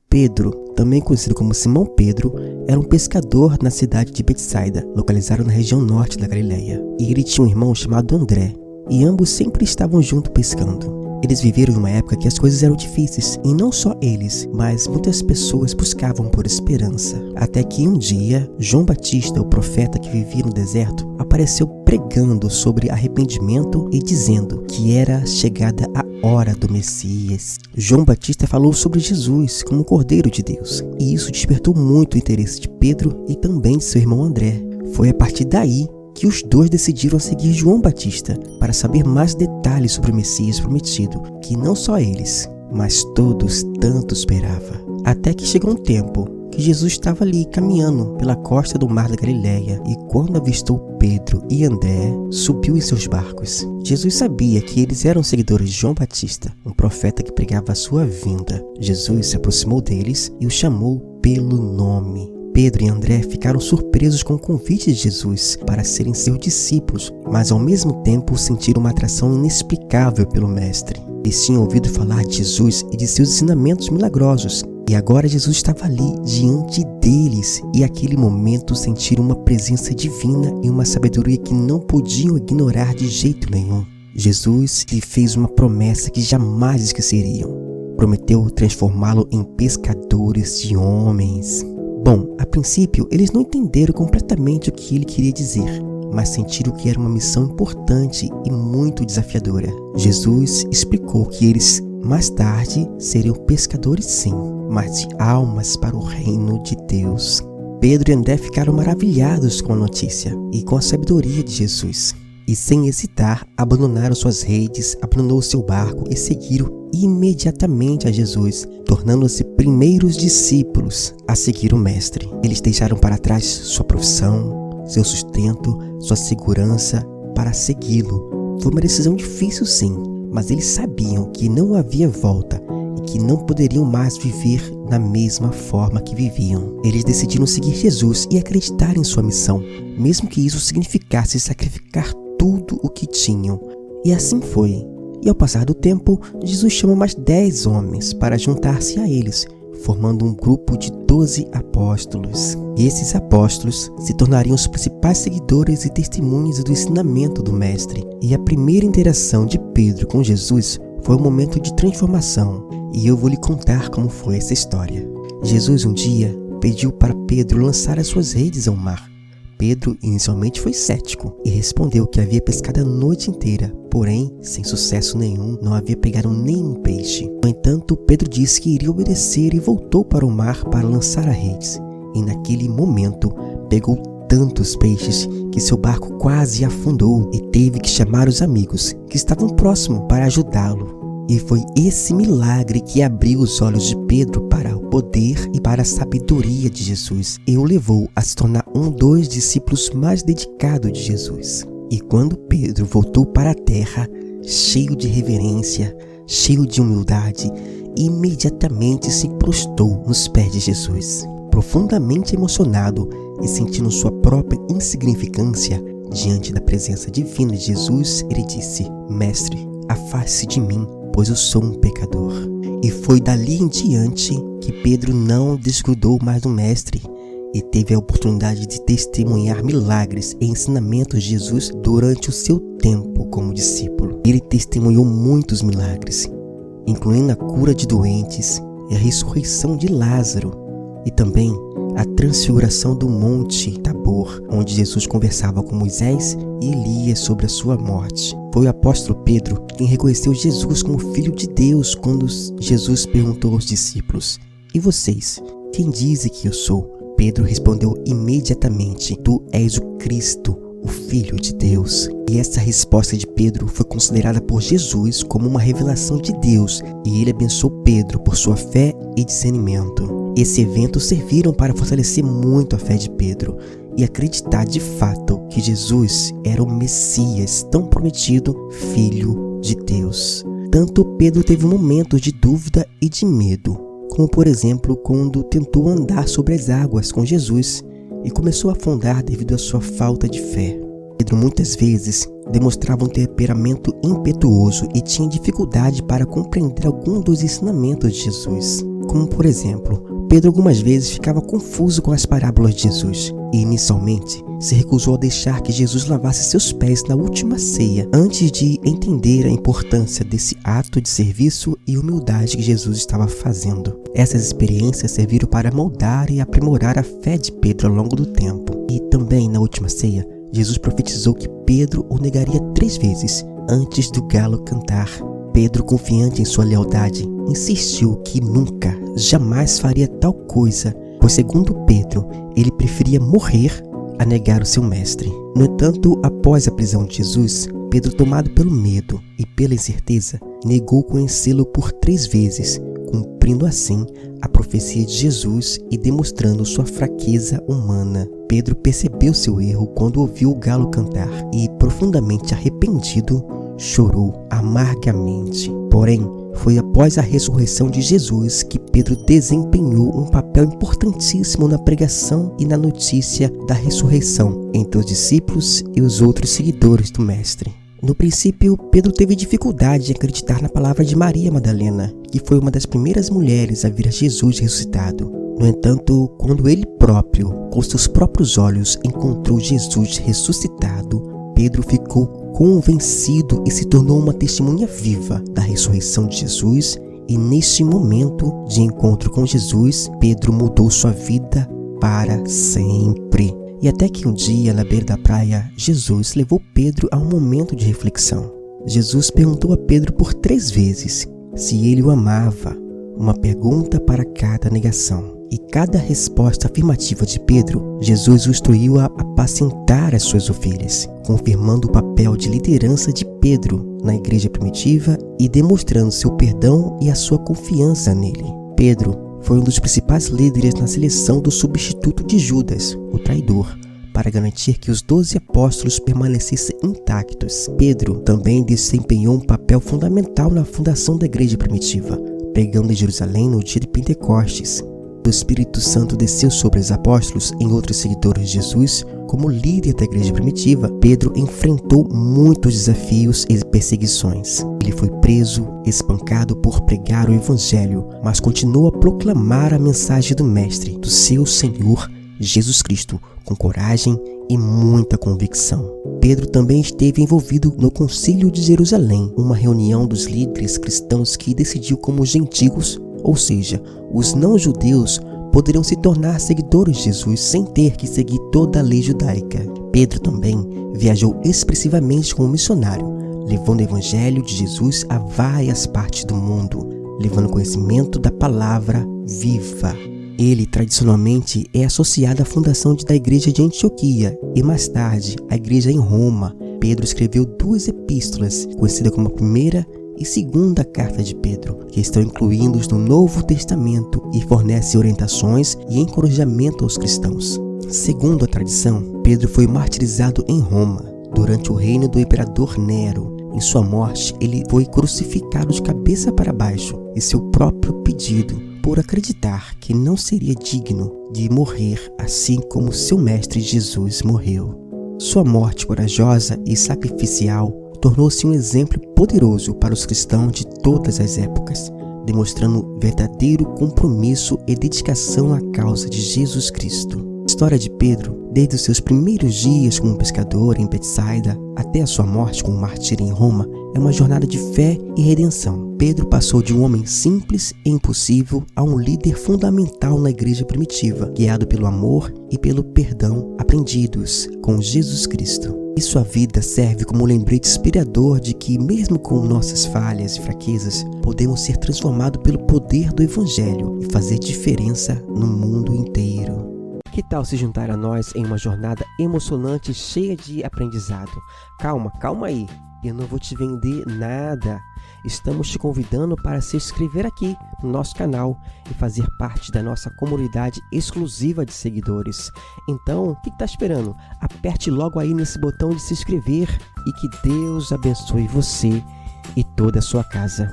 Pedro, também conhecido como Simão Pedro, era um pescador na cidade de Betsaida, localizado na região norte da Galileia. E ele tinha um irmão chamado André, e ambos sempre estavam juntos pescando. Eles viveram numa época que as coisas eram difíceis, e não só eles, mas muitas pessoas buscavam por esperança. Até que um dia, João Batista, o profeta que vivia no deserto, apareceu pregando sobre arrependimento e dizendo que era chegada a hora do Messias. João Batista falou sobre Jesus como o Cordeiro de Deus, e isso despertou muito o interesse de Pedro e também de seu irmão André. Foi a partir daí que os dois decidiram seguir João Batista para saber mais detalhes sobre o Messias prometido, que não só eles, mas todos tanto esperavam. Até que chegou um tempo que Jesus estava ali caminhando pela costa do mar da Galileia, e quando avistou Pedro e André, subiu em seus barcos. Jesus sabia que eles eram seguidores de João Batista, um profeta que pregava a sua vinda. Jesus se aproximou deles e os chamou pelo nome. Pedro e André ficaram surpresos com o convite de Jesus para serem seus discípulos, mas ao mesmo tempo sentiram uma atração inexplicável pelo Mestre. Eles tinham ouvido falar de Jesus e de seus ensinamentos milagrosos, e agora Jesus estava ali diante deles, e naquele momento sentiram uma presença divina e uma sabedoria que não podiam ignorar de jeito nenhum. Jesus lhe fez uma promessa que jamais esqueceriam. Prometeu transformá-lo em pescadores de homens. Bom, a princípio, eles não entenderam completamente o que ele queria dizer, mas sentiram que era uma missão importante e muito desafiadora. Jesus explicou que eles, mais tarde, seriam pescadores sim, mas de almas para o reino de Deus. Pedro e André ficaram maravilhados com a notícia e com a sabedoria de Jesus. E sem hesitar, abandonaram suas redes, abandonou seu barco e seguiram imediatamente a Jesus, tornando-se primeiros discípulos a seguir o Mestre. Eles deixaram para trás sua profissão, seu sustento, sua segurança para segui-lo. Foi uma decisão difícil sim, mas eles sabiam que não havia volta e que não poderiam mais viver da mesma forma que viviam. Eles decidiram seguir Jesus e acreditar em sua missão, mesmo que isso significasse sacrificar tudo o que tinham. E assim foi. E ao passar do tempo, Jesus chama mais 10 homens para juntar-se a eles, formando um grupo de 12 apóstolos. E esses apóstolos se tornariam os principais seguidores e testemunhas do ensinamento do Mestre. E a primeira interação de Pedro com Jesus foi um momento de transformação. E eu vou lhe contar como foi essa história. Jesus um dia pediu para Pedro lançar as suas redes ao mar. Pedro inicialmente foi cético e respondeu que havia pescado a noite inteira, porém, sem sucesso nenhum, não havia pegado nenhum peixe. No entanto, Pedro disse que iria obedecer e voltou para o mar para lançar as redes. E naquele momento, pegou tantos peixes que seu barco quase afundou e teve que chamar os amigos que estavam próximos para ajudá-lo. E foi esse milagre que abriu os olhos de Pedro para o poder e para a sabedoria de Jesus e o levou a se tornar um dos discípulos mais dedicados de Jesus. E quando Pedro voltou para a terra, cheio de reverência, cheio de humildade, imediatamente se prostrou nos pés de Jesus. Profundamente emocionado e sentindo sua própria insignificância diante da presença divina de Jesus, ele disse: Mestre, afaste-se de mim, pois eu sou um pecador. E foi dali em diante que Pedro não desgrudou mais do Mestre e teve a oportunidade de testemunhar milagres e ensinamentos de Jesus durante o seu tempo como discípulo. Ele testemunhou muitos milagres, incluindo a cura de doentes e a ressurreição de Lázaro, e também a transfiguração do Monte Tabor, onde Jesus conversava com Moisés e Elias sobre a sua morte. Foi o apóstolo Pedro quem reconheceu Jesus como Filho de Deus quando Jesus perguntou aos discípulos: E vocês, quem dizem que eu sou? Pedro respondeu imediatamente: Tu és o Cristo, o Filho de Deus. E essa resposta de Pedro foi considerada por Jesus como uma revelação de Deus, e ele abençoou Pedro por sua fé e discernimento. Esse evento serviram para fortalecer muito a fé de Pedro e acreditar de fato que Jesus era o Messias tão prometido, Filho de Deus. Tanto Pedro teve momentos de dúvida e de medo, como por exemplo quando tentou andar sobre as águas com Jesus e começou a afundar devido à sua falta de fé. Pedro muitas vezes demonstrava um temperamento impetuoso e tinha dificuldade para compreender algum dos ensinamentos de Jesus. como por exemplo, Pedro algumas vezes ficava confuso com as parábolas de Jesus e inicialmente se recusou a deixar que Jesus lavasse seus pés na última ceia antes de entender a importância desse ato de serviço e humildade que Jesus estava fazendo. Essas experiências serviram para moldar e aprimorar a fé de Pedro ao longo do tempo. E também na última ceia, Jesus profetizou que Pedro o negaria 3 vezes antes do galo cantar. Pedro, confiante em sua lealdade, insistiu que nunca, jamais faria tal coisa, pois segundo Pedro, ele preferia morrer a negar o seu mestre. No entanto, após a prisão de Jesus, Pedro, tomado pelo medo e pela incerteza, negou conhecê-lo por 3 vezes, cumprindo assim a profecia de Jesus e demonstrando sua fraqueza humana. Pedro percebeu seu erro quando ouviu o galo cantar e, profundamente arrependido, chorou amargamente. Porém, foi após a ressurreição de Jesus que Pedro desempenhou um papel importantíssimo na pregação e na notícia da ressurreição entre os discípulos e os outros seguidores do Mestre. No princípio, Pedro teve dificuldade em acreditar na palavra de Maria Madalena, que foi uma das primeiras mulheres a ver Jesus ressuscitado. No entanto, quando ele próprio, com seus próprios olhos, encontrou Jesus ressuscitado, Pedro ficou convencido e se tornou uma testemunha viva da ressurreição de Jesus, e neste momento de encontro com Jesus, Pedro mudou sua vida para sempre. E até que um dia, na beira da praia, Jesus levou Pedro a um momento de reflexão. Jesus perguntou a Pedro por 3 vezes se ele o amava, uma pergunta para cada negação. E cada resposta afirmativa de Pedro, Jesus o instruiu a apacentar as suas ovelhas, confirmando o papel de liderança de Pedro na igreja primitiva e demonstrando seu perdão e a sua confiança nele. Pedro foi um dos principais líderes na seleção do substituto de Judas, o traidor, para garantir que os 12 apóstolos permanecessem intactos. Pedro também desempenhou um papel fundamental na fundação da igreja primitiva, pregando em Jerusalém no dia de Pentecostes. O Espírito Santo desceu sobre os apóstolos e outros seguidores de Jesus. Como líder da igreja primitiva, Pedro enfrentou muitos desafios e perseguições. Ele foi preso, espancado por pregar o evangelho, mas continuou a proclamar a mensagem do Mestre, do seu Senhor Jesus Cristo, com coragem e muita convicção. Pedro também esteve envolvido no Concílio de Jerusalém, uma reunião dos líderes cristãos que decidiu como os gentios, ou seja, os não-judeus, poderiam se tornar seguidores de Jesus sem ter que seguir toda a lei judaica. Pedro também viajou expressivamente como missionário, levando o evangelho de Jesus a várias partes do mundo, levando conhecimento da palavra viva. Ele tradicionalmente é associado à fundação da igreja de Antioquia e mais tarde à igreja em Roma. Pedro escreveu 2 epístolas, conhecidas como a primeira e segunda carta de Pedro, que estão incluídos no Novo Testamento e fornecem orientações e encorajamento aos cristãos. Segundo a tradição, Pedro foi martirizado em Roma, durante o reino do imperador Nero. Em sua morte, ele foi crucificado de cabeça para baixo, em seu próprio pedido, por acreditar que não seria digno de morrer assim como seu mestre Jesus morreu. Sua morte corajosa e sacrificial tornou-se um exemplo poderoso para os cristãos de todas as épocas, demonstrando verdadeiro compromisso e dedicação à causa de Jesus Cristo. A história de Pedro, desde os seus primeiros dias como pescador em Betsaida até a sua morte como mártir em Roma, é uma jornada de fé e redenção. Pedro passou de um homem simples e impulsivo a um líder fundamental na igreja primitiva, guiado pelo amor e pelo perdão aprendidos com Jesus Cristo. E sua vida serve como um lembrete inspirador de que, mesmo com nossas falhas e fraquezas, podemos ser transformados pelo poder do Evangelho e fazer diferença no mundo inteiro. Que tal se juntar a nós em uma jornada emocionante cheia de aprendizado? Calma aí, eu não vou te vender nada. Estamos te convidando para se inscrever aqui no nosso canal e fazer parte da nossa comunidade exclusiva de seguidores. Então, o que está esperando? Aperte logo aí nesse botão de se inscrever e que Deus abençoe você e toda a sua casa.